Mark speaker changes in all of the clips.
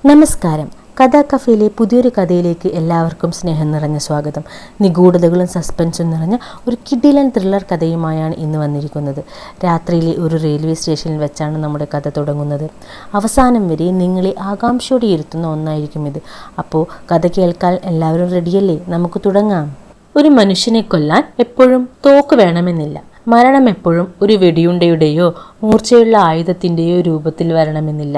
Speaker 1: നമസ്കാരം. കഥാ കഫേയിലെ പുതിയൊരു കഥയിലേക്ക് എല്ലാവർക്കും സ്നേഹം നിറഞ്ഞ സ്വാഗതം. നിഗൂഢതകളും സസ്പെൻസും നിറഞ്ഞ ഒരു കിടിലൻ ത്രില്ലർ കഥയുമായാണ് ഇന്ന് വന്നിരിക്കുന്നത്. രാത്രിയിലെ ഒരു റെയിൽവേ സ്റ്റേഷനിൽ വെച്ചാണ് നമ്മുടെ കഥ തുടങ്ങുന്നത്. അവസാനം വരെ നിങ്ങളെ ആകാംക്ഷയോടെ ഇരുത്തുന്ന ഒന്നായിരിക്കും ഇത്. അപ്പോൾ കഥ കേൾക്കാൻ എല്ലാവരും റെഡിയല്ലേ? നമുക്ക് തുടങ്ങാം. ഒരു മനുഷ്യനെ കൊല്ലാൻ എപ്പോഴും തോക്ക് വേണമെന്നില്ല. മരണം എപ്പോഴും ഒരു വെടിയുണ്ടയുടെയോ മൂർച്ചയുള്ള ആയുധത്തിൻ്റെയോ രൂപത്തിൽ വരണമെന്നില്ല.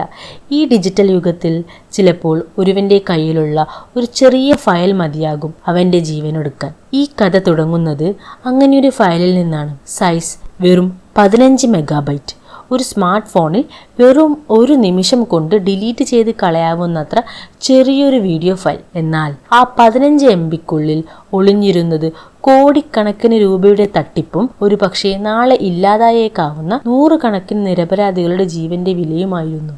Speaker 1: ഈ ഡിജിറ്റൽ യുഗത്തിൽ ചിലപ്പോൾ ഒരുവൻ്റെ കയ്യിലുള്ള ഒരു ചെറിയ ഫയൽ മതിയാകും അവൻ്റെ ജീവനൊടുക്കാൻ. ഈ കഥ തുടങ്ങുന്നത് അങ്ങനെയൊരു ഫയലിൽ നിന്നാണ്. സൈസ് വെറും 15 മെഗാബൈറ്റ്. ഒരു സ്മാർട്ട് ഫോണിൽ വെറും ഒരു നിമിഷം കൊണ്ട് ഡിലീറ്റ് ചെയ്ത് കളയാവുന്നത്ര ചെറിയൊരു വീഡിയോ ഫയൽ. എന്നാൽ ആ 15 MB ഒളിഞ്ഞിരുന്നത് കോടിക്കണക്കിന് രൂപയുടെ തട്ടിപ്പും ഒരു പക്ഷേ നാളെ ഇല്ലാതായേക്കാവുന്ന നൂറുകണക്കിന് നിരപരാധികളുടെ ജീവന്റെ വിലയുമായിരുന്നു.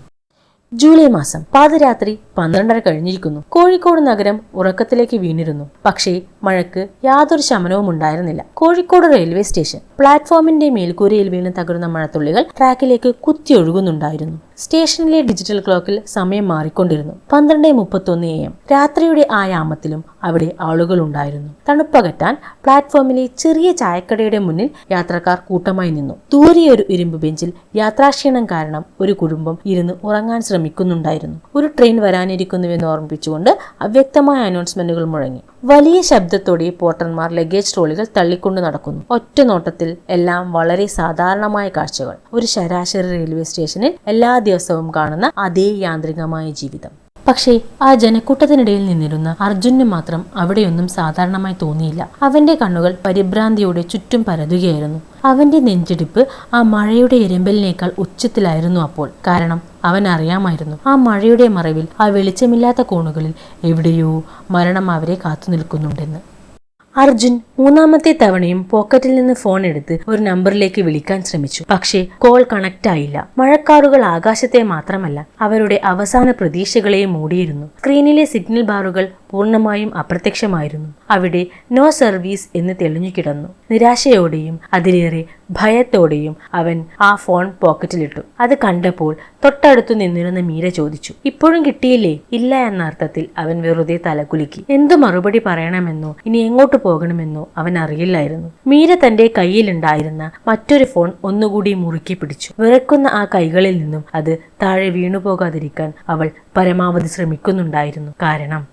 Speaker 1: ജൂലൈ മാസം, പാതിരാത്രി 12:30 കഴിഞ്ഞിരിക്കുന്നു. കോഴിക്കോട് നഗരം ഉറക്കത്തിലേക്ക് വീണിരുന്നു. പക്ഷേ മഴയ്ക്ക് യാതൊരു ശമനവും ഉണ്ടായിരുന്നില്ല. കോഴിക്കോട് റെയിൽവേ സ്റ്റേഷൻ പ്ലാറ്റ്ഫോമിന്റെ മേൽക്കൂരയിൽ വീണ് തകരുന്ന മഴത്തുള്ളികൾ ട്രാക്കിലേക്ക് കുത്തിയൊഴുകുന്നുണ്ടായിരുന്നു. സ്റ്റേഷനിലെ ഡിജിറ്റൽ ക്ലോക്കിൽ സമയം മാറിക്കൊണ്ടിരുന്നു. 12:31 AM. രാത്രിയുടെ ആ യാമത്തിലും അവിടെ ആളുകൾ ഉണ്ടായിരുന്നു. തണുപ്പകറ്റാൻ പ്ലാറ്റ്ഫോമിലെ ചെറിയ ചായക്കടയുടെ മുന്നിൽ യാത്രക്കാർ കൂട്ടമായി നിന്നു. ദൂരെയൊരു ഇരുമ്പ് ബെഞ്ചിൽ യാത്രാക്ഷീണം കാരണം ഒരു കുടുംബം ഇരുന്ന് ഉറങ്ങാൻ ശ്രമിക്കുന്നുണ്ടായിരുന്നു. ഒരു ട്രെയിൻ വരാനിരിക്കുന്നുവെന്ന് ഓർമ്മിപ്പിച്ചുകൊണ്ട് അവ്യക്തമായ അനൗൺസ്മെന്റുകൾ മുഴങ്ങി. വലിയ ശബ്ദത്തോടെ പോർട്ടർമാർ ലഗേജ് ട്രോളികൾ തള്ളിക്കൊണ്ട് നടക്കുന്നു. ഒറ്റ നോട്ടത്തിൽ എല്ലാം വളരെ സാധാരണമായ കാഴ്ചകൾ. ഒരു ശരാശരി റെയിൽവേ സ്റ്റേഷനിൽ എല്ലാ ദിവസവും കാണുന്ന അതേ യാന്ത്രികമായ ജീവിതം. പക്ഷേ ആ ജനക്കൂട്ടത്തിനിടയിൽ നിന്നിരുന്ന അർജുനന് മാത്രം അവിടെയൊന്നും സാധാരണമായി തോന്നിയില്ല. അവന്റെ കണ്ണുകൾ പരിഭ്രാന്തിയോടെ ചുറ്റും പരതുകയായിരുന്നു. അവന്റെ നെഞ്ചിടിപ്പ് ആ മഴയുടെ ഇരമ്പലിനേക്കാൾ ഉച്ചത്തിലായിരുന്നു അപ്പോൾ. കാരണം അവൻ അറിയാമായിരുന്നു, ആ മഴയുടെ മറവിൽ, ആ വെളിച്ചമില്ലാത്ത കോണുകളിൽ എവിടെയോ മരണം അവരെ കാത്തു നിൽക്കുന്നുണ്ടെന്ന്. അർജുൻ മൂന്നാമത്തെ തവണയും പോക്കറ്റിൽ നിന്ന് ഫോൺ എടുത്ത് ഒരു നമ്പറിലേക്ക് വിളിക്കാൻ ശ്രമിച്ചു. പക്ഷേ കോൾ കണക്ട് ആയില്ല. മഴക്കാറുകൾ ആകാശത്തെ മാത്രമല്ല അവരുടെ അവസാന പ്രതീക്ഷകളെയും മൂടിയിരുന്നു. സ്ക്രീനിലെ സിഗ്നൽ ബാറുകൾ പൂർണ്ണമായും അപ്രത്യക്ഷമായിരുന്നു. അവിടെ നോ സർവീസ് എന്ന് തെളിഞ്ഞു കിടന്നു. നിരാശയോടെയും അതിലേറെ ഭയത്തോടെയും അവൻ ആ ഫോൺ പോക്കറ്റിലിട്ടു. അത് കണ്ടപ്പോൾ തൊട്ടടുത്തു നിന്നിരുന്ന മീര ചോദിച്ചു, "ഇപ്പോഴും കിട്ടിയില്ലേ?" ഇല്ല എന്ന അർത്ഥത്തിൽ അവൻ വെറുതെ തലകുലുക്കി. എന്തു മറുപടി പറയണമെന്നോ ഇനി എങ്ങോട്ട് പോകണമെന്നോ അവൻ അറിയില്ലായിരുന്നു. മീര തന്റെ കയ്യിലുണ്ടായിരുന്ന മറ്റൊരു ഫോൺ ഒന്നുകൂടി മുറുക്കി പിടിച്ചു. വിറക്കുന്ന ആ കൈകളിൽ നിന്നും അത് താഴെ വീണുപോകാതിരിക്കാൻ അവൾ പരമാവധി ശ്രമിക്കുന്നുണ്ടായിരുന്നു. കാരണം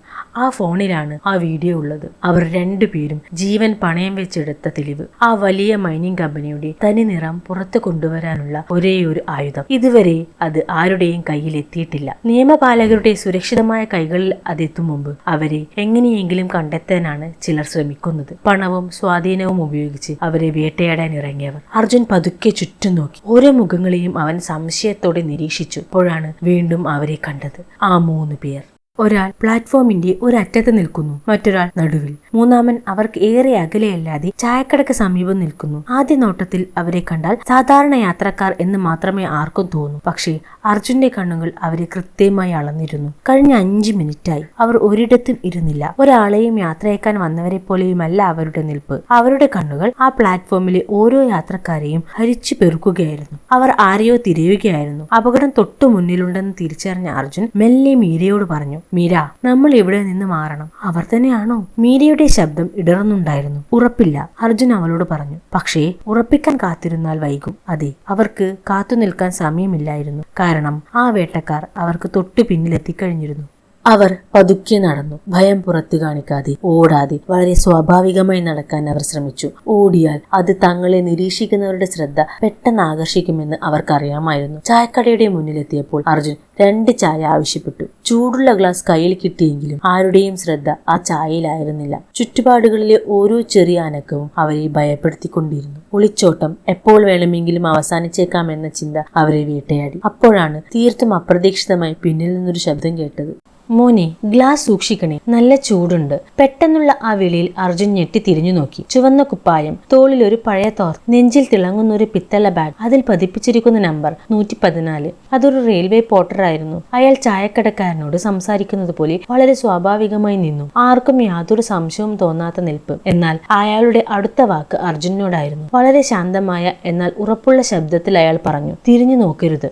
Speaker 1: ആ ഫോണിലാണ് ആ വീഡിയോ ഉള്ളത്. അവർ രണ്ടുപേരും ജീവൻ പണയം വെച്ചെടുത്ത തെളിവ്. ആ വലിയ മൈനിങ് കമ്പനിയുടെ തനി നിറം പുറത്തു കൊണ്ടുവരാനുള്ള ഒരേയൊരു ആയുധം. ഇതുവരെ അത് ആരുടെയും കയ്യിൽ എത്തിയിട്ടില്ല. നിയമപാലകരുടെ സുരക്ഷിതമായ കൈകളിൽ അതെത്തും മുമ്പ് അവരെ എങ്ങനെയെങ്കിലും കണ്ടെത്താനാണ് ചിലർ ശ്രമിക്കുന്നത്. പണവും സ്വാധീനവും ഉപയോഗിച്ച് അവരെ വേട്ടയാടാൻ ഇറങ്ങിയവർ. അർജുൻ പതുക്കെ ചുറ്റും നോക്കി. ഓരോ മുഖങ്ങളെയും അവൻ സംശയത്തോടെ നിരീക്ഷിച്ചു. അപ്പോഴാണ് വീണ്ടും അവരെ കണ്ടത്. ആ 3 പേർ. ഒരാൾ പ്ലാറ്റ്ഫോമിന്റെ ഒരറ്റത്ത് നിൽക്കുന്നു, മറ്റൊരാൾ നടുവിൽ, മൂന്നാമൻ അവർക്ക് ഏറെ അകലെയല്ലാതെ ചായക്കടക്ക് സമീപം നിൽക്കുന്നു. ആദ്യ നോട്ടത്തിൽ അവരെ കണ്ടാൽ സാധാരണ യാത്രക്കാർ എന്ന് മാത്രമേ ആർക്കും തോന്നൂ. പക്ഷേ അർജുന്റെ കണ്ണുകൾ അവരെ കൃത്യമായി അളന്നിരുന്നു. കഴിഞ്ഞ 5 മിനിറ്റായി അവർ ഒരിടത്തും ഇരുന്നില്ല. ഒരാളെയും യാത്രയേക്കാൻ വന്നവരെ പോലെയുമല്ല അവരുടെ നിൽപ്പ്. അവരുടെ കണ്ണുകൾ ആ പ്ലാറ്റ്ഫോമിലെ ഓരോ യാത്രക്കാരെയും ഹരിച്ചു പെറുക്കുകയായിരുന്നു. അവർ ആരെയോ തിരയുകയായിരുന്നു. അപകടം തൊട്ടു മുന്നിലുണ്ടെന്ന് തിരിച്ചറിഞ്ഞ അർജുൻ മെല്ലെ മീരയോട് പറഞ്ഞു, "മീര, നമ്മൾ ഇവിടെ നിന്ന് മാറണം." "അവർ തന്നെയാണോ?" മീരയുടെ ശബ്ദം ഇടറുന്നുണ്ടായിരുന്നു. "ഉറപ്പില്ല," അർജുൻ അവളോട് പറഞ്ഞു. "പക്ഷേ ഉറപ്പിക്കാൻ കാത്തിരുന്നാൽ വൈകും." "അതെ, അവർക്ക് കാത്തു നിൽക്കാൻ സമയമില്ലായിരുന്നു. കാരണം ആ വേട്ടക്കാർ അവർക്ക് തൊട്ടു പിന്നിലെത്തിക്കഴിഞ്ഞിരുന്നു." അവർ പതുക്കെ നടന്നു. ഭയം പുറത്തു കാണിക്കാതെ, ഓടാതെ, വളരെ സ്വാഭാവികമായി നടക്കാൻ അവർ ശ്രമിച്ചു. ഓടിയാൽ അത് തങ്ങളെ നിരീക്ഷിക്കുന്നവരുടെ ശ്രദ്ധ പെട്ടെന്ന് ആകർഷിക്കുമെന്ന് അവർക്കറിയാമായിരുന്നു. ചായക്കടയുടെ മുന്നിലെത്തിയപ്പോൾ അർജുൻ 2 ചായ ആവശ്യപ്പെട്ടു. ചൂടുള്ള ഗ്ലാസ് കയ്യിൽ കിട്ടിയെങ്കിലും ആരുടെയും ശ്രദ്ധ ആ ചായയിലായിരുന്നില്ല. ചുറ്റുപാടുകളിലെ ഓരോ ചെറിയ അനക്കവും അവരെ ഭയപ്പെടുത്തിക്കൊണ്ടിരുന്നു. ഒളിച്ചോട്ടം എപ്പോൾ വേണമെങ്കിലും അവസാനിച്ചേക്കാം എന്ന ചിന്ത അവരെ വേട്ടയാടി. അപ്പോഴാണ് തീർത്തും അപ്രതീക്ഷിതമായി പിന്നിൽ നിന്നൊരു ശബ്ദം കേട്ടത്. "മോനെ, ഗ്ലാസ് സൂക്ഷിക്കണേ, നല്ല ചൂടുണ്ട്." പെട്ടെന്നുള്ള ആ വിളിയിൽ അർജുൻ ഞെട്ടി തിരിഞ്ഞു നോക്കി. ചുവന്ന കുപ്പായം, തോളിൽ ഒരു പഴയ തോർ, നെഞ്ചിൽ തിളങ്ങുന്ന ഒരു പിത്തള ബാഗ്, അതിൽ പതിപ്പിച്ചിരിക്കുന്ന നമ്പർ 114. അതൊരു റെയിൽവേ പോർട്ടറായിരുന്നു. അയാൾ ചായക്കടക്കാരനോട് സംസാരിക്കുന്നത് പോലെ വളരെ സ്വാഭാവികമായി നിന്നു. ആർക്കും യാതൊരു സംശയവും തോന്നാത്ത നിൽപ്പ്. എന്നാൽ അയാളുടെ അടുത്ത വാക്ക് അർജുനോടായിരുന്നു. വളരെ ശാന്തമായ എന്നാൽ ഉറപ്പുള്ള ശബ്ദത്തിൽ അയാൾ പറഞ്ഞു, "തിരിഞ്ഞു നോക്കരുത്."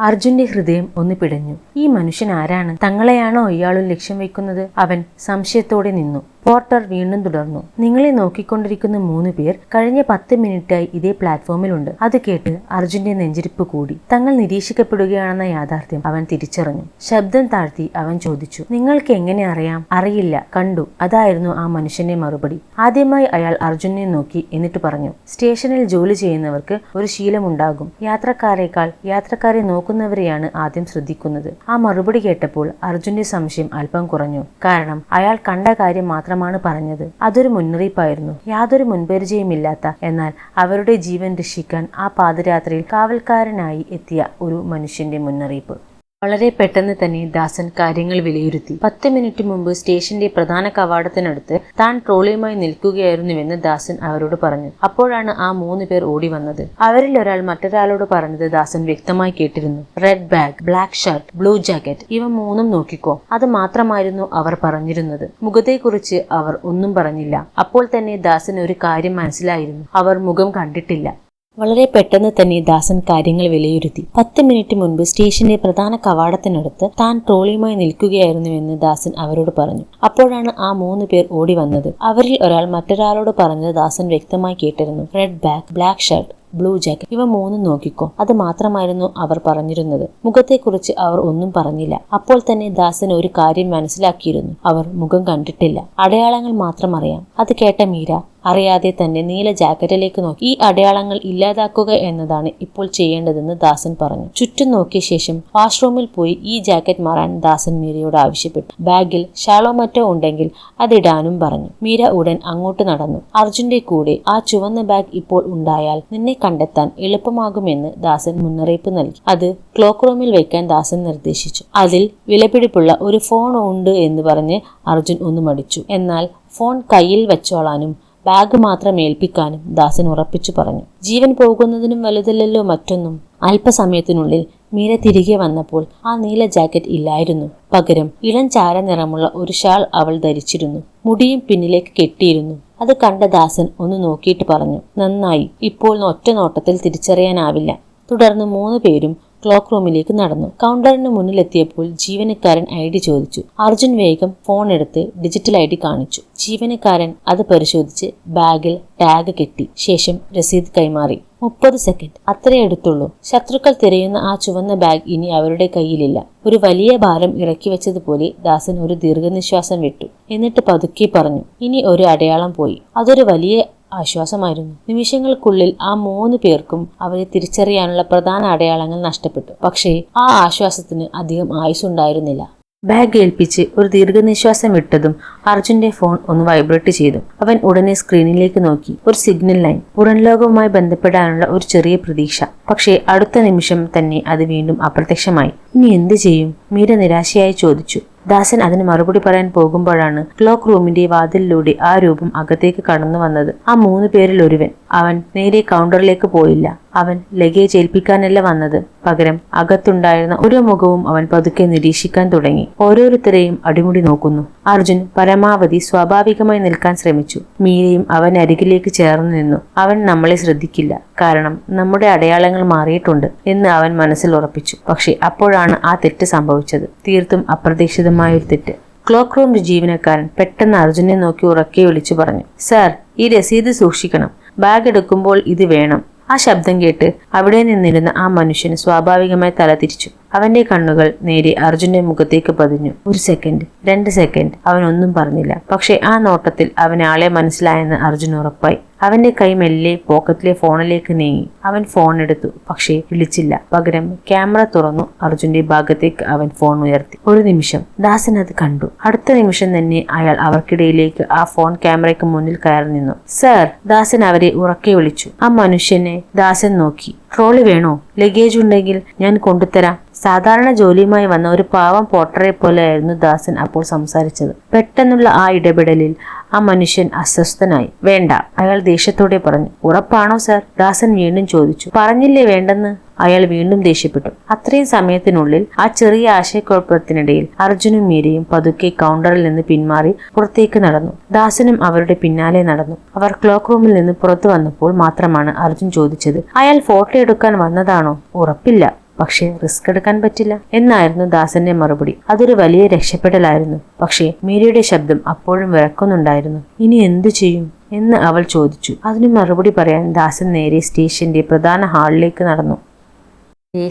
Speaker 1: അർജുന്റെ ഹൃദയം ഒന്ന് പിടഞ്ഞു. ഈ മനുഷ്യൻ ആരാണ്? തങ്ങളെയാണോ ഇയാളും ലക്ഷ്യം വെക്കുന്നത്? അവൻ സംശയത്തോടെ നിന്നു. പോർട്ടർ വീണ്ടും തുടർന്നു. നിങ്ങളെ നോക്കിക്കൊണ്ടിരിക്കുന്ന 3 പേർ കഴിഞ്ഞ 10 മിനിറ്റായി ഇതേ പ്ലാറ്റ്ഫോമിലുണ്ട്. അത് കേട്ട് അർജുന്റെ നെഞ്ചിരിപ്പ് കൂടി. തങ്ങൾ നിരീക്ഷിക്കപ്പെടുകയാണെന്ന യാഥാർത്ഥ്യം അവൻ തിരിച്ചറിഞ്ഞു. ശബ്ദം താഴ്ത്തി അവൻ ചോദിച്ചു, നിങ്ങൾക്ക് എങ്ങനെ അറിയാം? അറിയില്ല, കണ്ടു. അതായിരുന്നു ആ മനുഷ്യന്റെ മറുപടി. ആദ്യമായി അയാൾ അർജുനെ നോക്കി. എന്നിട്ട് പറഞ്ഞു, സ്റ്റേഷനിൽ ജോലി ചെയ്യുന്നവർക്ക് ഒരു ശീലമുണ്ടാകും. യാത്രക്കാരെക്കാൾ യാത്രക്കാരെ നോക്കുന്നവരെയാണ് ആദ്യം ശ്രദ്ധിക്കുന്നത്. ആ മറുപടി കേട്ടപ്പോൾ അർജുന്റെ സംശയം അല്പം കുറഞ്ഞു. കാരണം അയാൾ കണ്ട കാര്യം മാത്രമാണ് പറഞ്ഞത്. അതൊരു മുന്നറിയിപ്പായിരുന്നു. യാതൊരു മുൻപരിചയമില്ലാത്ത, എന്നാൽ അവരുടെ ജീവൻ രക്ഷിക്കാൻ ആ പാതിരാത്രിയിൽ കാവൽക്കാരനായി എത്തിയ ഒരു മനുഷ്യന്റെ മുന്നറിയിപ്പ്. വളരെ പെട്ടെന്ന് തന്നെ ദാസൻ കാര്യങ്ങൾ വിലയിരുത്തി. 10 മിനിറ്റ് മുമ്പ് സ്റ്റേഷന്റെ പ്രധാന കവാടത്തിനടുത്ത് താൻ ട്രോളിയുമായി നിൽക്കുകയായിരുന്നുവെന്ന് ദാസൻ അവരോട് പറഞ്ഞു. അപ്പോഴാണ് ആ 3 പേർ ഓടി വന്നത്. അവരിൽ ഒരാൾ മറ്റൊരാളോട് പറഞ്ഞത് ദാസൻ വ്യക്തമായി കേട്ടിരുന്നു. Red bag, black shirt, blue jacket, ഇവ 3ഉം നോക്കിക്കോ. അത് മാത്രമായിരുന്നു അവർ പറഞ്ഞിരുന്നത്. മുഖത്തെക്കുറിച്ച് അവർ ഒന്നും പറഞ്ഞില്ല. അപ്പോൾ തന്നെ ദാസന് ഒരു കാര്യം മനസ്സിലായിരുന്നു. അവർ മുഖം കണ്ടിട്ടില്ല. വളരെ പെട്ടെന്ന് തന്നെ ദാസൻ കാര്യങ്ങൾ വിലയിരുത്തി. 10 മിനിറ്റ് മുൻപ് സ്റ്റേഷന്റെ പ്രധാന കവാടത്തിനടുത്ത് താൻ ട്രോളിയുമായി നിൽക്കുകയായിരുന്നുവെന്ന് ദാസൻ അവരോട് പറഞ്ഞു. അപ്പോഴാണ് ആ 3 പേർ ഓടി വന്നത്. അവരിൽ ഒരാൾ മറ്റൊരാളോട് പറഞ്ഞത് ദാസൻ വ്യക്തമായി കേട്ടിരുന്നു. Red bag, black shirt, blue jacket, ഇവ 3ഉം നോക്കിക്കോ. അത് മാത്രമായിരുന്നു അവർ പറഞ്ഞിരുന്നത്. മുഖത്തെക്കുറിച്ച് അവർ ഒന്നും പറഞ്ഞില്ല. അപ്പോൾ തന്നെ ദാസൻ ഒരു കാര്യം മനസ്സിലാക്കിയിരുന്നു. അവർ മുഖം കണ്ടിട്ടില്ല. അടയാളങ്ങൾ മാത്രം അറിയാം. അത് കേട്ട മീര അറിയാതെ തന്നെ നീല ജാക്കറ്റിലേക്ക് നോക്കി. ഈ അടയാളങ്ങൾ ഇല്ലാതാക്കുക എന്നതാണ് ഇപ്പോൾ ചെയ്യേണ്ടതെന്ന് ദാസൻ പറഞ്ഞു. ചുറ്റും നോക്കിയ ശേഷം വാഷ്റൂമിൽ പോയി ഈ ജാക്കറ്റ് മാറാൻ ദാസൻ മീരയോട് ആവശ്യപ്പെട്ടു. ബാഗിൽ ഷാളോ മറ്റോ ഉണ്ടെങ്കിൽ അതിടാനും പറഞ്ഞു. മീര ഉടൻ അങ്ങോട്ട് നടന്നു. അർജുന്റെ കൂടെ ആ ചുവന്ന ബാഗ് ഇപ്പോൾ ഉണ്ടായാൽ നിന്നെ കണ്ടെത്താൻ എളുപ്പമാകുമെന്ന് ദാസൻ മുന്നറിയിപ്പ് നൽകി. അത് ക്ലോക്ക് റൂമിൽ വെക്കാൻ ദാസൻ നിർദ്ദേശിച്ചു. അതിൽ വിലപിടിപ്പുള്ള ഒരു ഫോൺ ഉണ്ട് എന്ന് പറഞ്ഞ് അർജുൻ ഒന്ന് മടിച്ചു. എന്നാൽ ഫോൺ കയ്യിൽ വെച്ചോളാനും ബാഗ് മാത്രം ഏൽപ്പിക്കാനും ദാസൻ ഉറപ്പിച്ചു പറഞ്ഞു. ജീവൻ പോകുന്നതിനും വലുതല്ലല്ലോ മറ്റൊന്നും. അല്പസമയത്തിനുള്ളിൽ മീര തിരികെ വന്നപ്പോൾ ആ നീല ജാക്കറ്റ് ഇല്ലായിരുന്നു. പകരം ഇളം ചാര നിറമുള്ള ഒരു ഷാൾ അവൾ ധരിച്ചിരുന്നു. മുടിയും പിന്നിലേക്ക് കെട്ടിയിരുന്നു. അത് കണ്ട ദാസൻ ഒന്ന് നോക്കിയിട്ട് പറഞ്ഞു, നന്നായി, ഇപ്പോൾ ഒറ്റ നോട്ടത്തിൽ തിരിച്ചറിയാനാവില്ല. തുടർന്ന് 3 പേരും ക്ലോക്ക് റൂമിലേക്ക് നടന്നു. കൗണ്ടറിന് മുന്നിലെത്തിയപ്പോൾ ജീവനക്കാരൻ ID ചോദിച്ചു. അർജുൻ വേഗം ഫോൺ എടുത്ത് ഡിജിറ്റൽ ID കാണിച്ചു. ജീവനക്കാരൻ അത് പരിശോധിച്ച് ബാഗിൽ ടാഗ് കെട്ടി. ശേഷം രസീത് കൈമാറി. 30 സെക്കൻഡ്, അത്രേ എടുത്തുള്ളൂ. ശത്രുക്കൾ തിരയുന്ന ആ ചുവന്ന ബാഗ് ഇനി അവരുടെ കയ്യിലില്ല. ഒരു വലിയ ഭാരം ഇറക്കി വെച്ചതുപോലെ ദാസൻ ഒരു ദീർഘനിശ്വാസം വിട്ടു. എന്നിട്ട് പതുക്കെ പറഞ്ഞു, ഇനി ഒരു അടയാളം പോയി. അതൊരു വലിയ ആശ്വാസമായിരുന്നു. നിമിഷങ്ങൾക്കുള്ളിൽ ആ 3 പേർക്കും അവരെ തിരിച്ചറിയാനുള്ള പ്രധാന അടയാളങ്ങൾ നഷ്ടപ്പെട്ടു. പക്ഷേ ആ ആശ്വാസത്തിന് അധികം ആയുസ്സുണ്ടായിരുന്നില്ല. ബാഗ് ഏൽപ്പിച്ച് ഒരു ദീർഘനിശ്വാസം വിട്ടതും അർജുന്റെ ഫോൺ ഒന്ന് വൈബ്രേറ്റ് ചെയ്തു. അവൻ ഉടനെ സ്ക്രീനിലേക്ക് നോക്കി. ഒരു സിഗ്നൽ ലൈൻ, പുറം ലോകവുമായി ബന്ധപ്പെടാനുള്ള ഒരു ചെറിയ പ്രതീക്ഷ. പക്ഷേ അടുത്ത നിമിഷം തന്നെ അത് വീണ്ടും അപ്രത്യക്ഷമായി. ഇനി എന്ത് ചെയ്യും? മീര നിരാശയായി ചോദിച്ചു. ദാസൻ അതിന് മറുപടി പറയാൻ പോകുമ്പോഴാണ് ക്ലോക്ക് റൂമിന്റെ വാതിലിലൂടെ ആ രൂപം അകത്തേക്ക് കടന്നു വന്നത്. ആ 3 പേരിൽ ഒരുവൻ. അവൻ നേരെ കൗണ്ടറിലേക്ക് പോയില്ല. അവൻ ലഗേജ് ഏൽപ്പിക്കാനല്ല വന്നത്. പകരം അകത്തുണ്ടായിരുന്ന ഒരു മുഖവും അവൻ പതുക്കെ നിരീക്ഷിക്കാൻ തുടങ്ങി. ഓരോരുത്തരെയും അടിമുടി നോക്കുന്നു. അർജുൻ പരമാവധി സ്വാഭാവികമായി നിൽക്കാൻ ശ്രമിച്ചു. മീരയും അവൻ അരികിലേക്ക് ചേർന്ന് നിന്നു. അവൻ നമ്മളെ ശ്രദ്ധിക്കില്ല, കാരണം നമ്മുടെ അടയാളങ്ങൾ മാറിയിട്ടുണ്ട് എന്ന് അവൻ മനസ്സിൽ ഉറപ്പിച്ചു. പക്ഷെ അപ്പോഴാണ് ആ തെറ്റ് സംഭവിച്ചത്. തീർത്തും അപ്രതീക്ഷിതമായൊരു തെറ്റ്. ക്ലോക്ക് റൂം ജീവനക്കാരൻ പെട്ടെന്ന് അർജുനെ നോക്കി ഉറക്കെ വിളിച്ചു പറഞ്ഞു, സാർ, ഈ രസീത് സൂക്ഷിക്കണം. ബാഗ് എടുക്കുമ്പോൾ ഇത് വേണം. ആ ശബ്ദം കേട്ട് അവിടെ നിന്നിരുന്ന ആ മനുഷ്യൻ സ്വാഭാവികമായി തല തിരിച്ചു. അവന്റെ കണ്ണുകൾ നേരെ അർജുന്റെ മുഖത്തേക്ക് പതിഞ്ഞു. 1 സെക്കൻഡ്, 2 സെക്കൻഡ്, അവനൊന്നും പറഞ്ഞില്ല. പക്ഷെ ആ നോട്ടത്തിൽ അവൻ ആളെ മനസ്സിലായെന്ന് അർജുൻ ഉറപ്പായി. അവന്റെ കൈ മെല്ലെ പോക്കറ്റിലെ ഫോണിലേക്ക് നീങ്ങി. അവൻ ഫോൺ എടുത്തു. പക്ഷേ വിളിച്ചില്ല. പകരം ക്യാമറ തുറന്നു. അർജുന്റെ ഭാഗത്തേക്ക് അവൻ ഫോൺ ഉയർത്തി. ഒരു നിമിഷം ദാസൻ അത് കണ്ടു. അടുത്ത നിമിഷം തന്നെ അയാൾ അവർക്കിടയിലേക്ക് ആ ഫോൺ ക്യാമറയ്ക്ക് മുന്നിൽ കയറി നിന്നു. സർ, ദാസൻ അവരെ ഉറക്കെ വിളിച്ചു. ആ മനുഷ്യനെ ദാസൻ നോക്കി. ട്രോളി വേണോ? ലഗേജ് ഉണ്ടെങ്കിൽ ഞാൻ കൊണ്ടുതരാം. സാധാരണ ജോലിയുമായി വന്ന ഒരു പാവം പോട്ടറെ പോലെയായിരുന്നു ദാസൻ അപ്പോൾ സംസാരിച്ചത്. പെട്ടെന്നുള്ള ആ ഇടപെടലിൽ ആ മനുഷ്യൻ അസ്വസ്ഥനായി. വേണ്ട, അയാൾ ദേഷ്യത്തോടെ പറഞ്ഞു. ഉറപ്പാണോ സർ? ദാസൻ വീണ്ടും ചോദിച്ചു. പറഞ്ഞില്ലേ വേണ്ടെന്ന്? അയാൾ വീണ്ടും ദേഷ്യപ്പെട്ടു. അത്രയും സമയത്തിനുള്ളിൽ ആ ചെറിയ ആശയക്കുഴപ്പത്തിനിടയിൽ അർജുനും മീരയും പതുക്കെ കൗണ്ടറിൽ നിന്ന് പിന്മാറി പുറത്തേക്ക് നടന്നു. ദാസനും അവരുടെ പിന്നാലെ നടന്നു. അവർ ക്ലോക്ക് റൂമിൽ നിന്ന് പുറത്തു വന്നപ്പോൾ മാത്രമാണ് അർജുൻ ചോദിച്ചത്, അയാൾ ഫോട്ടോ എടുക്കാൻ വന്നതാണോ? ഉറപ്പില്ല, പക്ഷേ റിസ്ക് എടുക്കാൻ പറ്റില്ല എന്നായിരുന്നു ദാസന്റെ മറുപടി. അതൊരു വലിയ രക്ഷപ്പെടലായിരുന്നു. പക്ഷേ മീരയുടെ ശബ്ദം അപ്പോഴും വിറക്കുന്നുണ്ടായിരുന്നു. ഇനി എന്തു ചെയ്യും എന്ന് അവൾ ചോദിച്ചു. അതിന് മറുപടി പറയാൻ ദാസൻ നേരെ സ്റ്റേഷന്റെ പ്രധാന ഹാളിലേക്ക് നടന്നു.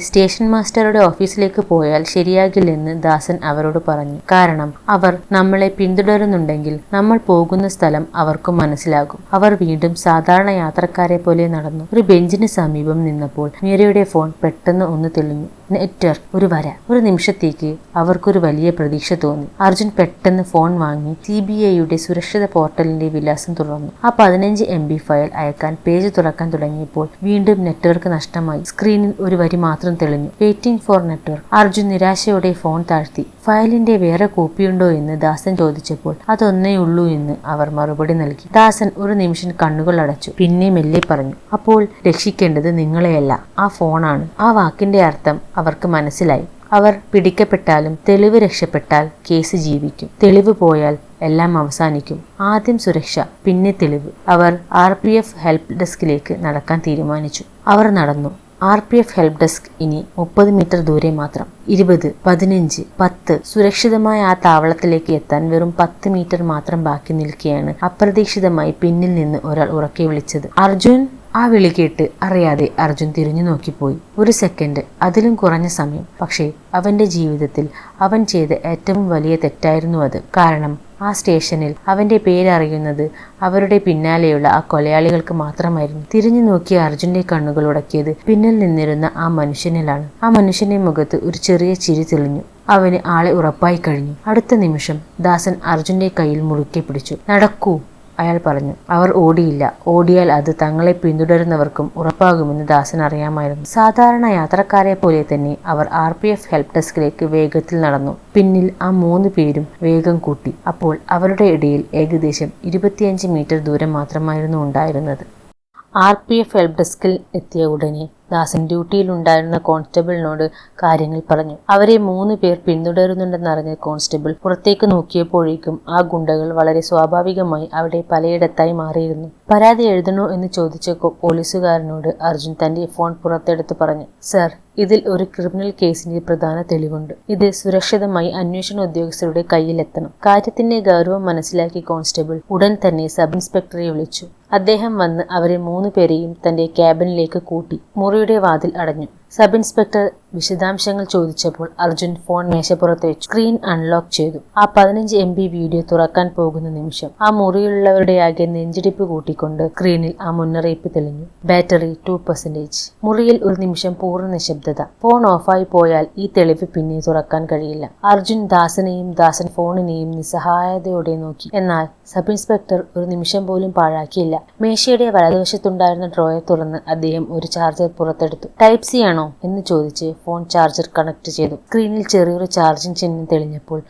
Speaker 1: സ്റ്റേഷൻ മാസ്റ്ററുടെ ഓഫീസിലേക്ക് പോയാൽ ശരിയാകില്ലെന്ന് ദാസൻ അവരോട് പറഞ്ഞു. കാരണം അവർ നമ്മളെ പിന്തുടരുന്നുണ്ടെങ്കിൽ നമ്മൾ പോകുന്ന സ്ഥലം അവർക്കും മനസ്സിലാകും. അവർ വീണ്ടും സാധാരണ യാത്രക്കാരെ പോലെ നടന്നു. ഒരു ബെഞ്ചിന് സമീപം നിന്നപ്പോൾ മീരയുടെ ഫോൺ പെട്ടെന്ന് ഒന്ന് തെളിഞ്ഞു. നെറ്റ്വർക്ക്, ഒരു വര. ഒരു നിമിഷത്തേക്ക് അവർക്കൊരു വലിയ പ്രതീക്ഷ തോന്നി. അർജുൻ പെട്ടെന്ന് ഫോൺ വാങ്ങി CBIയുടെ സുരക്ഷിത പോർട്ടലിന്റെ വിലാസം തുറന്നു. ആ 15 MB ഫയൽ അയക്കാൻ പേജ് തുറക്കാൻ തുടങ്ങിയപ്പോൾ വീണ്ടും നെറ്റ്വർക്ക് നഷ്ടമായി. സ്ക്രീനിൽ ഒരു വരി മാത്രം തെളിഞ്ഞു. Waiting for network. അർജുൻ നിരാശയോടെ ഫോൺ താഴ്ത്തി. ഫയലിന്റെ വേറെ കോപ്പിയുണ്ടോ എന്ന് ദാസൻ ചോദിച്ചപ്പോൾ അതൊന്നേ ഉള്ളൂ എന്ന് അവർ മറുപടി നൽകി. ദാസൻ ഒരു നിമിഷം കണ്ണുകൾ അടച്ചു. പിന്നെ മെല്ലെ പറഞ്ഞു, അപ്പോൾ രക്ഷിക്കേണ്ടത് നിങ്ങളെയല്ല, ആ ഫോണാണ്. ആ വാക്കിന്റെ അർത്ഥം അവർക്ക് മനസ്സിലായി. അവർ പിടിക്കപ്പെട്ടാലും തെളിവ് രക്ഷപ്പെട്ടാൽ കേസ് ജീവിക്കും. തെളിവ് പോയാൽ എല്ലാം അവസാനിക്കും. ആദ്യം സുരക്ഷ, പിന്നെ തെളിവ്. അവർ RPF ഹെൽപ്പ് ഡെസ്കിലേക്ക് നടക്കാൻ തീരുമാനിച്ചു. അവർ നടന്നു. RPF ഹെൽപ്പ് ഡെസ്ക് ഇനി 30 മീറ്റർ ദൂരെ മാത്രം. 20, 15, 10. സുരക്ഷിതമായ ആ താവളത്തിലേക്ക് എത്താൻ വെറും 10 മീറ്റർ മാത്രം ബാക്കി നിൽക്കെയാണ് അപ്രതീക്ഷിതമായി പിന്നിൽ നിന്ന് ഒരാൾ ഉറക്കെ വിളിച്ചത്. അർജുൻ! ആ വിളി കേട്ട് അറിയാതെ അർജുൻ തിരിഞ്ഞു നോക്കിപ്പോയി. ഒരു സെക്കൻഡ്, അതിലും കുറഞ്ഞ സമയം. പക്ഷേ അവന്റെ ജീവിതത്തിൽ അവൻ ചെയ്ത ഏറ്റവും വലിയ തെറ്റായിരുന്നു അത്. കാരണം ആ സ്റ്റേഷനിൽ അവന്റെ പേരറിയുന്നത് അവരുടെ പിന്നാലെയുള്ള ആ കൊലയാളികൾക്ക് മാത്രമായിരുന്നു. തിരിഞ്ഞു നോക്കിയ അർജുന്റെ കണ്ണുകൾ ഉടക്കിയത് പിന്നിൽ നിന്നിരുന്ന ആ മനുഷ്യനിലാണ്. ആ മനുഷ്യന്റെ മുഖത്ത് ഒരു ചെറിയ ചിരി തെളിഞ്ഞു. അവന് ആളെ ഉറപ്പായി കഴിഞ്ഞു. അടുത്ത നിമിഷം ദാസൻ അർജുന്റെ കയ്യിൽ മുറുക്കെ പിടിച്ചു. നടക്കൂ, അയാൾ പറഞ്ഞു. അവർ ഓടിയില്ല. ഓടിയാൽ അത് തങ്ങളെ പിന്തുടരുന്നവർക്കും ഉറപ്പാകുമെന്ന് ദാസൻ അറിയാമായിരുന്നു. സാധാരണ യാത്രക്കാരെ പോലെ തന്നെ അവർ RPF ഹെൽപ്പ് ഡെസ്കിലേക്ക് വേഗത്തിൽ നടന്നു. പിന്നിൽ ആ 3 പേരും വേഗം കൂട്ടി. അപ്പോൾ അവരുടെ ഇടയിൽ ഏകദേശം 25 മീറ്റർ ദൂരം മാത്രമായിരുന്നു ഉണ്ടായിരുന്നത്. RPF ഹെൽപ്പ് ഡെസ്കിൽ എത്തിയ ഉടനെ ദാസൻ ഡ്യൂട്ടിയിലുണ്ടായിരുന്ന കോൺസ്റ്റബിളിനോട് കാര്യങ്ങൾ പറഞ്ഞു. അവരെ 3 പേർ പിന്തുടരുന്നുണ്ടെന്നറിഞ്ഞ കോൺസ്റ്റബിൾ പുറത്തേക്ക് നോക്കിയപ്പോഴേക്കും ആ ഗുണ്ടകൾ വളരെ സ്വാഭാവികമായി അവിടെ പലയിടത്തായി മാറിയിരുന്നു. പരാതി എഴുതണോ എന്ന് ചോദിച്ച പോലീസുകാരനോട് അർജുൻ തന്റെ ഫോൺ പുറത്തെടുത്ത് പറഞ്ഞു, സർ, ഇതിൽ ഒരു ക്രിമിനൽ കേസിന്റെ പ്രധാന തെളിവുണ്ട്. ഇത് സുരക്ഷിതമായി അന്വേഷണ ഉദ്യോഗസ്ഥരുടെ കയ്യിലെത്തണം. കാര്യത്തിന്റെ ഗൗരവം മനസ്സിലാക്കി കോൺസ്റ്റബിൾ ഉടൻ തന്നെ സബ് ഇൻസ്പെക്ടറെ വിളിച്ചു. അദ്ദേഹം വന്ന് അവരെ 3 പേരെയും തന്റെ ക്യാബിനിലേക്ക് കൂട്ടി. മുറിയുടെ വാതിൽ അടഞ്ഞു. സബ് ഇൻസ്പെക്ടർ വിശദാംശങ്ങൾ ചോദിച്ചപ്പോൾ അർജുൻ ഫോൺ മേശപ്പുറത്ത് വെച്ചു. സ്ക്രീൻ അൺലോക്ക് ചെയ്തു. ആ 15 MB വീഡിയോ തുറക്കാൻ പോകുന്ന നിമിഷം ആ മുറിയിലുള്ളവരുടെ ആകെ നെഞ്ചിടിപ്പ് കൂട്ടിക്കൊണ്ട് സ്ക്രീനിൽ ആ മുന്നറിയിപ്പ് തെളിഞ്ഞു. ബാറ്ററി 2%. മുറിയിൽ ഒരു നിമിഷം പൂർണ്ണ നിശബ്ദത. ഫോൺ ഓഫായി പോയാൽ ഈ തെളിവ് പിന്നെ തുറക്കാൻ കഴിയില്ല. അർജുൻ ദാസനെയും ദാസൻ ഫോണിനെയും നിസ്സഹായതയോടെ നോക്കി. എന്നാൽ സബ് ഇൻസ്പെക്ടർ ഒരു നിമിഷം പോലും പാഴാക്കിയില്ല. മേശയുടെ വലതുവശത്തുണ്ടായിരുന്ന ഡ്രോയർ തുറന്ന് അദ്ദേഹം ഒരു ചാർജർ പുറത്തെടുത്തു. ടൈപ്പ് സി ആണോ എന്ന് ചോദിച്ച് ഫോൺ ചാർജർ കണക്ട് ചെയ്തു. സ്ക്രീനിൽ ചെറിയൊരു ചാർജിംഗ് ചിഹ്നം തെളിഞ്ഞപ്പോൾ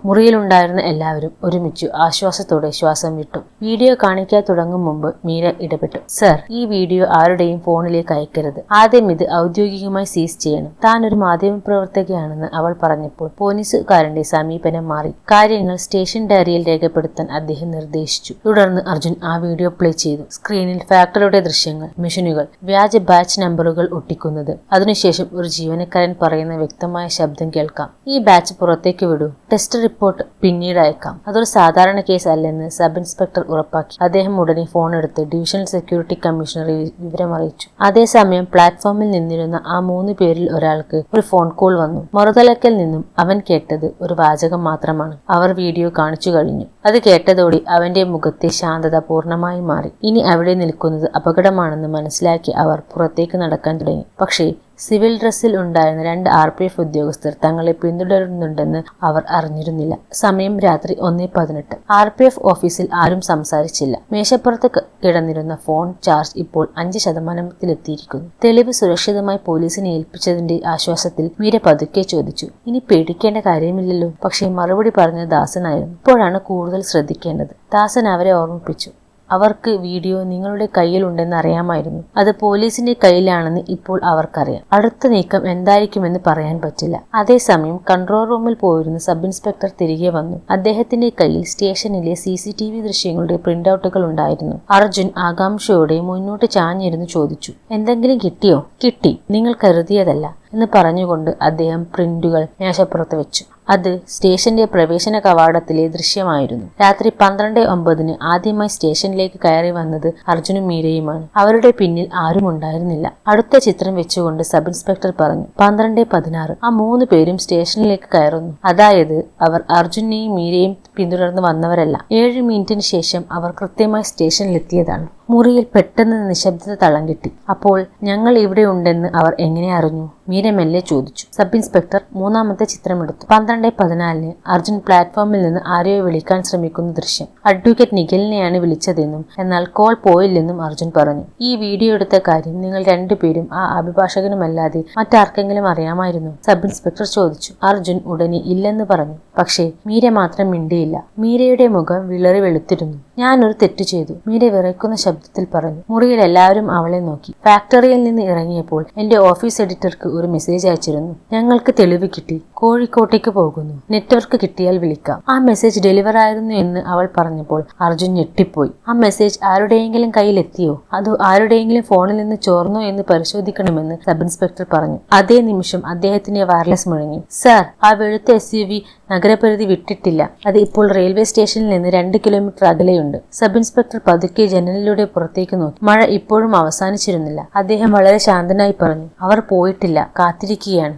Speaker 1: മുറിയിലുണ്ടായിരുന്ന എല്ലാവരും ഒരുമിച്ച് ആശ്വാസത്തോടെ ശ്വാസം വിട്ടു. വീഡിയോ കാണിക്കാൻ തുടങ്ങും മുമ്പ് മീര ഇടപെട്ടു. സർ, ഈ വീഡിയോ ആരുടെയും ഫോണിലേക്ക് അയക്കരുത്. ആദ്യം ഇത് ഔദ്യോഗികമായി സീസ് ചെയ്യണം. താൻ ഒരു മാധ്യമപ്രവർത്തകയാണെന്ന് അവൾ പറഞ്ഞപ്പോൾ പോലീസുകാരന്റെ സമീപനം മാറി. കാര്യങ്ങൾ സ്റ്റേഷൻ ഡയറിയിൽ രേഖപ്പെടുത്താൻ അദ്ദേഹം നിർദ്ദേശിച്ചു. തുടർന്ന് അർജുൻ ആ വീഡിയോ പ്ലേ ചെയ്തു. സ്ക്രീനിൽ ഫാക്ടറിയുടെ ദൃശ്യങ്ങൾ, മെഷീനുകൾ, വ്യാജ ബാച്ച് നമ്പറുകൾ ഒട്ടിക്കുന്നത്. അതിനുശേഷം ഒരു ജീവനക്കാരൻ പറയുന്ന വ്യക്തമായ ശബ്ദം കേൾക്കാം. ഈ ബാച്ച് പുറത്തേക്ക് വിടൂ. ടെസ്റ്റ് റിപ്പോർട്ട് പിന്നീട് അയക്കാം. അതൊരു സാധാരണ കേസ് അല്ലെന്ന് സബ് ഇൻസ്പെക്ടർ ഉറപ്പാക്കി. അദ്ദേഹം ഉടനെ ഫോൺ എടുത്ത് ഡിവിഷണൽ സെക്യൂരിറ്റി കമ്മീഷണറെ വിവരമറിയിച്ചു. അതേസമയം പ്ലാറ്റ്ഫോമിൽ നിന്നിരുന്ന ആ 3 പേരിൽ ഒരാൾക്ക് ഒരു ഫോൺ കോൾ വന്നു. മറുതലക്കൽ നിന്നും അവൻ കേട്ടത് ഒരു വാചകം മാത്രമാണ്. അവർ വീഡിയോ കാണിച്ചു കഴിഞ്ഞു. അത് കേട്ടതോടെ അവന്റെ മുഖത്തെ ശാന്തത പൂർണ്ണമായി മാറി. ഇനി അവിടെ നിൽക്കുന്നത് അപകടമാണെന്ന് മനസ്സിലാക്കി അവർ പുറത്തേക്ക് നടക്കാൻ തുടങ്ങി. പക്ഷേ സിവിൽ ഡ്രസ്സിൽ ഉണ്ടായിരുന്ന 2 RPF ഉദ്യോഗസ്ഥർ തങ്ങളെ പിന്തുടരുന്നുണ്ടെന്ന് അവർ അറിഞ്ഞിരുന്നില്ല. സമയം രാത്രി 1:18. RPF ഓഫീസിൽ ആരും സംസാരിച്ചില്ല. മേശപ്പുറത്ത് കിടന്നിരുന്ന ഫോൺ ചാർജ് ഇപ്പോൾ 5%-ലെത്തിയിരിക്കുന്നു. തെളിവ് സുരക്ഷിതമായി പോലീസിനെ ഏൽപ്പിച്ചതിന്റെ ആശ്വാസത്തിൽ മീര പതുക്കെ ചോദിച്ചു, ഇനി പേടിക്കേണ്ട കാര്യമില്ലല്ലോ? പക്ഷേ മറുപടി പറഞ്ഞ ദാസനായിരുന്നു. ഇപ്പോഴാണ് കൂടുതൽ ശ്രദ്ധിക്കേണ്ടത്. ദാസൻ അവരെ ഓർമ്മിപ്പിച്ചു. അവർക്ക് വീഡിയോ നിങ്ങളുടെ കയ്യിലുണ്ടെന്ന് അറിയാമായിരുന്നു. അത് പോലീസിന്റെ കയ്യിലാണെന്ന് ഇപ്പോൾ അവർക്കറിയാം. അടുത്ത നീക്കം എന്തായിരിക്കുമെന്ന് പറയാൻ പറ്റില്ല. അതേസമയം കൺട്രോൾ റൂമിൽ പോയിരുന്ന സബ് ഇൻസ്പെക്ടർ തിരികെ വന്നു. അദ്ദേഹത്തിന്റെ കയ്യിൽ സ്റ്റേഷനിലെ CCTV ദൃശ്യങ്ങളുടെ പ്രിന്റൌട്ടുകൾ ഉണ്ടായിരുന്നു. അർജുൻ ആകാംക്ഷയോടെ മുന്നോട്ട് ചാഞ്ഞിരുന്ന് ചോദിച്ചു, എന്തെങ്കിലും കിട്ടിയോ? കിട്ടി. നിങ്ങൾ കരുതിയതല്ല. എന്ന് പറഞ്ഞുകൊണ്ട് അദ്ദേഹം പ്രിന്റുകൾ മേശപ്പുറത്ത് വെച്ചു. അത് സ്റ്റേഷന്റെ പ്രവേശന കവാടത്തിലെ ദൃശ്യമായിരുന്നു. രാത്രി 12:09 ആദ്യമായി സ്റ്റേഷനിലേക്ക് കയറി വന്നത് അർജുനും മീരയുമാണ്. അവരുടെ പിന്നിൽ ആരും ഉണ്ടായിരുന്നില്ല. അടുത്ത ചിത്രം വെച്ചുകൊണ്ട് സബ് ഇൻസ്പെക്ടർ പറഞ്ഞു, 12:16 ആ 3 പേരും സ്റ്റേഷനിലേക്ക് കയറുന്നു. അതായത് അവർ അർജുനെയും മീരയും പിന്തുടർന്ന് വന്നവരല്ല. 7 മിനിറ്റിന് ശേഷം അവർ കൃത്യമായി സ്റ്റേഷനിലെത്തിയതാണ്. മുറിയിൽ പെട്ടെന്ന് നിശബ്ദത തളം കെട്ടി. അപ്പോൾ ഞങ്ങൾ ഇവിടെ ഉണ്ടെന്ന് അവർ എങ്ങനെ അറിഞ്ഞു? മീര മെല്ലെ ചോദിച്ചു. സബ് ഇൻസ്പെക്ടർ മൂന്നാമത്തെ ചിത്രമെടുത്തു. 12:14 അർജുൻ പ്ലാറ്റ്ഫോമിൽ നിന്ന് ആരെയോ വിളിക്കാൻ ശ്രമിക്കുന്ന ദൃശ്യം. അഡ്വക്കേറ്റ് നിഖിലിനെയാണ് വിളിച്ചതെന്നും എന്നാൽ കോൾ പോയില്ലെന്നും അർജുൻ പറഞ്ഞു. ഈ വീഡിയോ എടുത്ത കാര്യം നിങ്ങൾ രണ്ടുപേരും ആ അഭിഭാഷകനുമല്ലാതെ മറ്റാർക്കെങ്കിലും അറിയാമായിരുന്നു? സബ് ഇൻസ്പെക്ടർ ചോദിച്ചു. അർജുൻ ഉടനെ ഇല്ലെന്ന് പറഞ്ഞു. പക്ഷേ മീര മാത്രം മിണ്ടിയില്ല. മീരയുടെ മുഖം വിളറി വെളുത്തിരുന്നു. ഞാനൊരു തെറ്റ് ചെയ്തു, മീര വിറയ്ക്കുന്ന ശബ്ദത്തിൽ പറഞ്ഞു. മുറിയിൽ എല്ലാവരും അവളെ നോക്കി. ഫാക്ടറിയിൽ നിന്ന് ഇറങ്ങിയപ്പോൾ എന്റെ ഓഫീസ് എഡിറ്റർക്ക് ഒരു മെസ്സേജ് അയച്ചിരുന്നു. ഞങ്ങൾക്ക് തെളിവ് കിട്ടി, കോഴിക്കോട്ടേക്ക് പോകുന്നു, നെറ്റ്വർക്ക് കിട്ടിയാൽ വിളിക്കാം. ആ മെസ്സേജ് ഡെലിവർ ആയിരുന്നു എന്ന് അവൾ പറഞ്ഞപ്പോൾ അർജുൻ ഞെട്ടിപ്പോയി. ആ മെസ്സേജ് ആരുടെയെങ്കിലും കയ്യിലെത്തിയോ, അതോ ആരുടെയെങ്കിലും ഫോണിൽ നിന്ന് ചോർന്നോ എന്ന് പരിശോധിക്കണമെന്ന് സബ് ഇൻസ്പെക്ടർ പറഞ്ഞു. അതേ നിമിഷം അദ്ദേഹത്തിന്റെ വയർലെസ് മുഴങ്ങി. സർ, ആ വെളുത്ത SUV നഗരപരിധി വിട്ടിട്ടില്ല. അത് ഇപ്പോൾ റെയിൽവേ സ്റ്റേഷനിൽ നിന്ന് 2 കിലോമീറ്റർ അകലെയുണ്ട്. സബ് ഇൻസ്പെക്ടർ പതുക്കെ ജനലിലൂടെ പുറത്തേക്ക് നോക്കി. മഴ ഇപ്പോഴും അവസാനിച്ചിരുന്നില്ല. അദ്ദേഹം വളരെ ശാന്തനായി പറഞ്ഞു, അവർ പോയിട്ടില്ല, കാത്തിരിക്കുകയാണ്.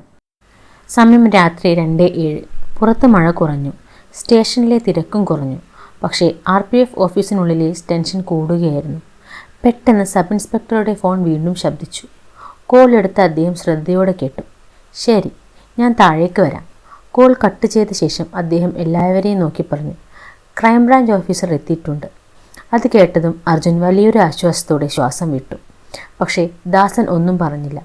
Speaker 1: സമയം രാത്രി 2:07. പുറത്ത് മഴ കുറഞ്ഞു. സ്റ്റേഷനിലെ തിരക്കും കുറഞ്ഞു. പക്ഷേ RPF ഓഫീസിനുള്ളിലെ ടെൻഷൻ കൂടുകയായിരുന്നു. പെട്ടെന്ന് സബ് ഇൻസ്പെക്ടറുടെ ഫോൺ വീണ്ടും ശബ്ദിച്ചു. കോൾ എടുത്ത് അദ്ദേഹം ശ്രദ്ധയോടെ കേട്ടു. ശരി, ഞാൻ താഴേക്ക് വരാം. കോൾ കട്ട് ചെയ്ത ശേഷം അദ്ദേഹം എല്ലാവരെയും നോക്കി പറഞ്ഞു, ക്രൈംബ്രാഞ്ച് ഓഫീസർ എത്തിയിട്ടുണ്ട്. അത് കേട്ടതും അർജുൻ വലിയൊരു ആശ്വാസത്തോടെ ശ്വാസം വിട്ടു. പക്ഷേ ദാസൻ ഒന്നും പറഞ്ഞില്ല.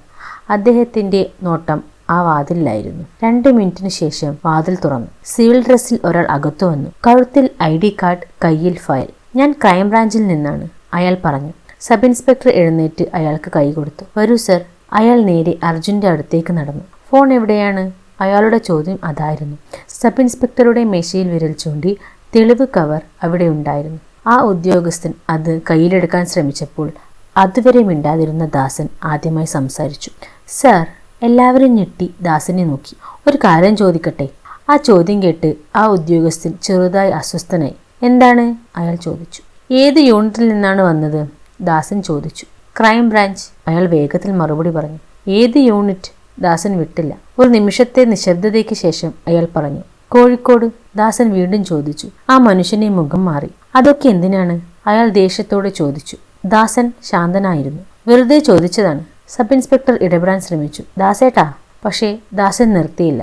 Speaker 1: അദ്ദേഹത്തിൻ്റെ നോട്ടം ആ വാതിലിലായിരുന്നു. 2 മിനിറ്റിന് ശേഷം വാതിൽ തുറന്നു. സിവിൽ ഡ്രസ്സിൽ ഒരാൾ അകത്തു വന്നു. കഴുത്തിൽ ID കാർഡ്, കയ്യിൽ ഫയൽ. ഞാൻ ക്രൈംബ്രാഞ്ചിൽ നിന്നാണ്, അയാൾ പറഞ്ഞു. സബ് ഇൻസ്പെക്ടർ എഴുന്നേറ്റ് അയാൾക്ക് കൈ കൊടുത്തു. വരൂ സർ. അയാൾ നേരെ അർജുൻ്റെ അടുത്തേക്ക് നടന്നു. ഫോൺ എവിടെയാണ്? അയാളുടെ ചോദ്യം അതായിരുന്നു. സബ് ഇൻസ്പെക്ടറുടെ മേശയിൽ വിരൽ ചൂണ്ടി. തെളിവ് കവർ അവിടെ ഉണ്ടായിരുന്നു. ആ ഉദ്യോഗസ്ഥൻ അത് കയ്യിലെടുക്കാൻ ശ്രമിച്ചപ്പോൾ അതുവരെ മിണ്ടാതിരുന്ന ദാസൻ ആദ്യമായി സംസാരിച്ചു. സർ. എല്ലാവരും ഞെട്ടി ദാസനെ നോക്കി. ഒരു കാര്യം ചോദിക്കട്ടെ? ആ ചോദ്യം കേട്ട് ആ ഉദ്യോഗസ്ഥൻ ചെറുതായി അസ്വസ്ഥനായി. എന്താണ്? അയാൾ ചോദിച്ചു. ഏത് യൂണിറ്റിൽ നിന്നാണ് വന്നത്? ദാസൻ ചോദിച്ചു. ക്രൈംബ്രാഞ്ച്, അയാൾ വേഗത്തിൽ മറുപടി പറഞ്ഞു. ഏത് യൂണിറ്റ്? ദാസൻ വിട്ടില്ല. ഒരു നിമിഷത്തെ നിശബ്ദതയ്ക്ക് ശേഷം അയാൾ പറഞ്ഞു. കോഴിക്കോട്. ദാസൻ വീണ്ടും ചോദിച്ചു. ആ മനുഷ്യന്റെ മുഖം മാറി. അതൊക്കെ എന്തിനാണ്? അയാൾ ദേഷ്യത്തോടെ ചോദിച്ചു. ദാസൻ ശാന്തനായിരുന്നു. വെറുതെ ചോദിച്ചതാണ്. സബ് ഇൻസ്പെക്ടർ ഇടപെടാൻ ശ്രമിച്ചു. ദാസേട്ടാ. പക്ഷേ ദാസൻ നിർത്തിയില്ല.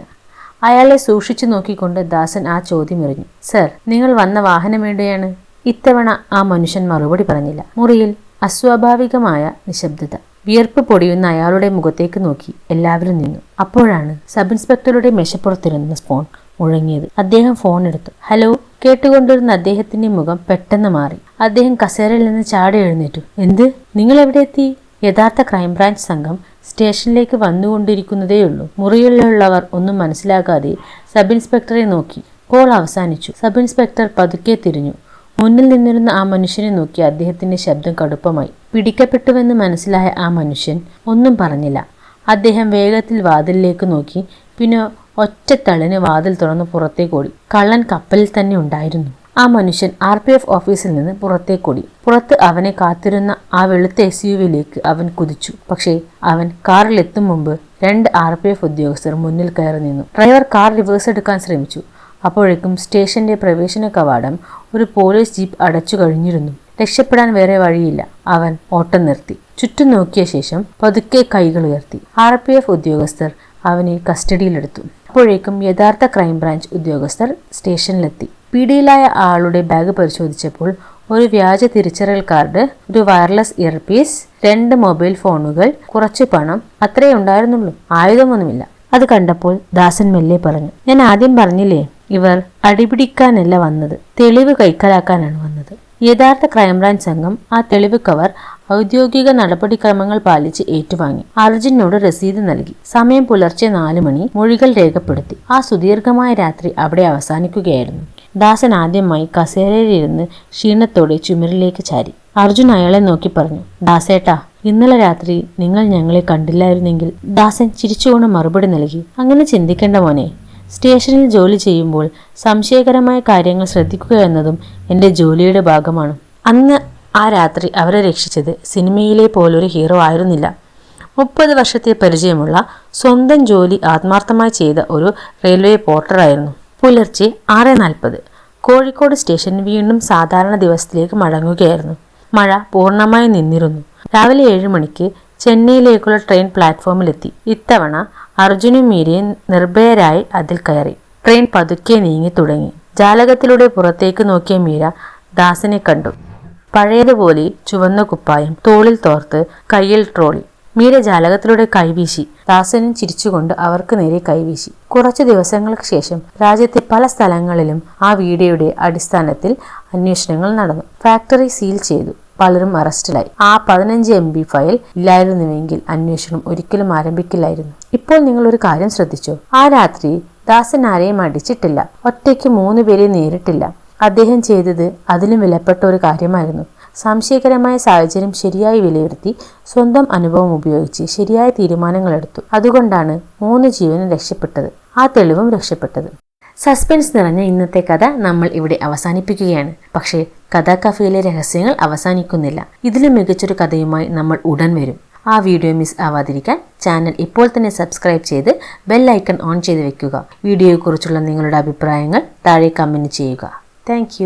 Speaker 1: അയാളെ സൂക്ഷിച്ചു നോക്കിക്കൊണ്ട് ദാസൻ ആ ചോദ്യം എറിഞ്ഞു. സർ, നിങ്ങൾ വന്ന വാഹനം എവിടെയാണ്? ഇത്തവണ ആ മനുഷ്യൻ മറുപടി പറഞ്ഞില്ല. മുറിയിൽ അസ്വാഭാവികമായ നിശബ്ദത. വിയർപ്പ് പൊടിയുന്ന അയാളുടെ മുഖത്തേക്ക് നോക്കി എല്ലാവരും നിന്നു. അപ്പോഴാണ് സബ് ഇൻസ്പെക്ടറുടെ മേശപ്പുറത്തിരുന്ന ഫോൺ മുഴങ്ങിയത്. അദ്ദേഹം ഫോൺ എടുത്തു. ഹലോ. കേട്ടുകൊണ്ടിരുന്ന അദ്ദേഹത്തിന്റെ മുഖം പെട്ടെന്ന് മാറി. അദ്ദേഹം കസേരയിൽ നിന്ന് ചാടി എഴുന്നേറ്റു. എന്ത്? നിങ്ങൾ എവിടെ എത്തി? യഥാർത്ഥ ക്രൈംബ്രാഞ്ച് സംഘം സ്റ്റേഷനിലേക്ക് വന്നുകൊണ്ടിരിക്കുന്നതേയുള്ളൂ. മുറിയിലുള്ളവർ ഒന്നും മനസ്സിലാക്കാതെ സബ് ഇൻസ്പെക്ടറെ നോക്കി. കോൾ അവസാനിച്ചു. സബ് ഇൻസ്പെക്ടർ പതുക്കെ തിരിഞ്ഞു. മുന്നിൽ നിന്നിരുന്ന ആ മനുഷ്യനെ നോക്കി അദ്ദേഹത്തിന്റെ ശബ്ദം കടുപ്പമായി. പിടിക്കപ്പെട്ടുവെന്ന് മനസ്സിലായ ആ മനുഷ്യൻ ഒന്നും പറഞ്ഞില്ല. അദ്ദേഹം വേഗത്തിൽ വാതിലിലേക്ക് നോക്കി. പിന്നെ ഒറ്റത്തള്ളിന് വാതിൽ തുറന്ന് പുറത്തേക്കോടി. കള്ളൻ കപ്പലിൽ തന്നെ ഉണ്ടായിരുന്നു. ആ മനുഷ്യൻ RPF ഓഫീസിൽ നിന്ന് പുറത്തേക്കോടി. പുറത്ത് അവനെ കാത്തിരുന്ന ആ വെളുത്ത SUV-യിലേക്ക് അവൻ കുതിച്ചു. പക്ഷേ അവൻ കാറിലെത്തും മുമ്പ് 2 RPF ഉദ്യോഗസ്ഥർ മുന്നിൽ കയറി നിന്നു. ഡ്രൈവർ കാർ റിവേഴ്സ് എടുക്കാൻ ശ്രമിച്ചു. അപ്പോഴേക്കും സ്റ്റേഷന്റെ പ്രവേശന കവാടം ഒരു പോലീസ് ജീപ്പ് അടച്ചു കഴിഞ്ഞിരുന്നു. രക്ഷപ്പെടാൻ വേറെ വഴിയില്ല. അവൻ ഓട്ടം നിർത്തി. ചുറ്റും നോക്കിയ ശേഷം പതുക്കെ കൈകൾ ഉയർത്തി. RPF ഉദ്യോഗസ്ഥർ അവനെ കസ്റ്റഡിയിലെടുത്തു. അപ്പോഴേക്കും യഥാർത്ഥ ക്രൈംബ്രാഞ്ച് ഉദ്യോഗസ്ഥർ സ്റ്റേഷനിലെത്തി. പിടിയിലായ ആളുടെ ബാഗ് പരിശോധിച്ചപ്പോൾ ഒരു വ്യാജ തിരിച്ചറിയൽ കാർഡ്, ഒരു വയർലെസ് ഇയർപീസ്, 2 മൊബൈൽ ഫോണുകൾ, കുറച്ച് പണം, അത്രയേ ഉണ്ടായിരുന്നുള്ളൂ. ആയുധമൊന്നുമില്ല. അത് കണ്ടപ്പോൾ ദാസൻ മെല്ലെ പറഞ്ഞു. ഞാൻ ആദ്യം പറഞ്ഞില്ലേ, ഇവർ അടിപിടിക്കാനല്ല വന്നത്, തെളിവ് കൈക്കലാക്കാനാണ് വന്നത്. യഥാർത്ഥ ക്രൈംബ്രാഞ്ച് സംഘം ആ തെളിവ് കവർ ഔദ്യോഗിക നടപടിക്രമങ്ങൾ പാലിച്ച് ഏറ്റുവാങ്ങി. അർജുനോട് രസീത് നൽകി. സമയം പുലർച്ചെ 4 മണി. മൊഴികൾ രേഖപ്പെടുത്തി. ആ സുദീർഘമായ രാത്രി അവിടെ അവസാനിക്കുകയായിരുന്നു. ദാസൻ ആദ്യമായി കസേരയിലിരുന്ന് ക്ഷീണത്തോടെ ചുമരിലേക്ക് ചാരി. അർജുൻ അയാളെ നോക്കി പറഞ്ഞു. ദാസേട്ടാ, ഇന്നലെ രാത്രി നിങ്ങൾ ഞങ്ങളെ കണ്ടില്ലായിരുന്നെങ്കിൽ. ദാസൻ ചിരിച്ചുകൊണ്ട് മറുപടി നൽകി. അങ്ങനെ ചിന്തിക്കേണ്ട മോനെ. സ്റ്റേഷനിൽ ജോലി ചെയ്യുമ്പോൾ സംശയകരമായ കാര്യങ്ങൾ ശ്രദ്ധിക്കുക എന്നതും എൻ്റെ ജോലിയുടെ ഭാഗമാണ്. അന്ന് ആ രാത്രി അവരെ രക്ഷിച്ചത് സിനിമയിലെ പോലൊരു ഹീറോ ആയിരുന്നില്ല. 30 വർഷത്തെ പരിചയമുള്ള, സ്വന്തം ജോലി ആത്മാർത്ഥമായി ചെയ്ത ഒരു റെയിൽവേ പോർട്ടറായിരുന്നു. പുലർച്ചെ 6:40 കോഴിക്കോട് സ്റ്റേഷൻ വീണ്ടും സാധാരണ ദിവസത്തിലേക്ക് മടങ്ങുകയായിരുന്നു. മഴ പൂർണ്ണമായി നിന്നിരുന്നു. രാവിലെ 7 മണിക്ക് ചെന്നൈയിലേക്കുള്ള ട്രെയിൻ പ്ലാറ്റ്ഫോമിലെത്തി. ഇത്തവണ അർജുനും മീരയും നിർഭയരായി അതിൽ കയറി. ട്രെയിൻ പതുക്കെ നീങ്ങി തുടങ്ങി. ജാലകത്തിലൂടെ പുറത്തേക്ക് നോക്കിയ മീര ദാസനെ കണ്ടു. പഴയതുപോലെ ചുവന്ന കുപ്പായം, തോളിൽ തോർത്ത്, കയ്യിൽ ട്രോളി. മീര ജാലകത്തിലൂടെ കൈവീശി. ദാസനും ചിരിച്ചുകൊണ്ട് അവർക്ക് നേരെ കൈവീശി. കുറച്ചു ദിവസങ്ങൾക്ക് ശേഷം രാജ്യത്തെ പല സ്ഥലങ്ങളിലും ആ വീഡിയോയുടെ അടിസ്ഥാനത്തിൽ അന്വേഷണങ്ങൾ നടന്നു. ഫാക്ടറി സീൽ ചെയ്തു. പലരും അറസ്റ്റിലായി. ആ 15 MB ഫയൽ ഇല്ലായിരുന്നുവെങ്കിൽ അന്വേഷണം ഒരിക്കലും ആരംഭിക്കില്ലായിരുന്നു. ഇപ്പോൾ നിങ്ങൾ ഒരു കാര്യം ശ്രദ്ധിച്ചോ? ആ രാത്രി ദാസൻ ആരെയും അടിച്ചിട്ടില്ല. ഒറ്റയ്ക്ക് 3 പേരെ നേരിട്ടില്ല. അദ്ദേഹം ചെയ്തത് അതിലും വിലപ്പെട്ട ഒരു കാര്യമായിരുന്നു. സംശയകരമായ സാഹചര്യം ശരിയായി വിലയിരുത്തി സ്വന്തം അനുഭവം ഉപയോഗിച്ച് ശരിയായ തീരുമാനങ്ങളെടുത്തു. അതുകൊണ്ടാണ് 3 ജീവനും രക്ഷപ്പെട്ടത്. ആ തെളിവും രക്ഷപ്പെട്ടത്. സസ്പെൻസ് നിറഞ്ഞ ഇന്നത്തെ കഥ നമ്മൾ ഇവിടെ അവസാനിപ്പിക്കുകയാണ്. പക്ഷേ കഥാ കഫേയിലെ രഹസ്യങ്ങൾ അവസാനിക്കുന്നില്ല. ഇതിലും മികച്ചൊരു കഥയുമായി നമ്മൾ ഉടൻ വരും. ആ വീഡിയോ മിസ് ആവാതിരിക്കാൻ ചാനൽ ഇപ്പോൾ തന്നെ സബ്സ്ക്രൈബ് ചെയ്ത് ബെൽ ഐക്കൺ ഓൺ ചെയ്ത് വെക്കുക. വീഡിയോയെക്കുറിച്ചുള്ള നിങ്ങളുടെ അഭിപ്രായങ്ങൾ താഴെ കമൻറ്റ് ചെയ്യുക. താങ്ക്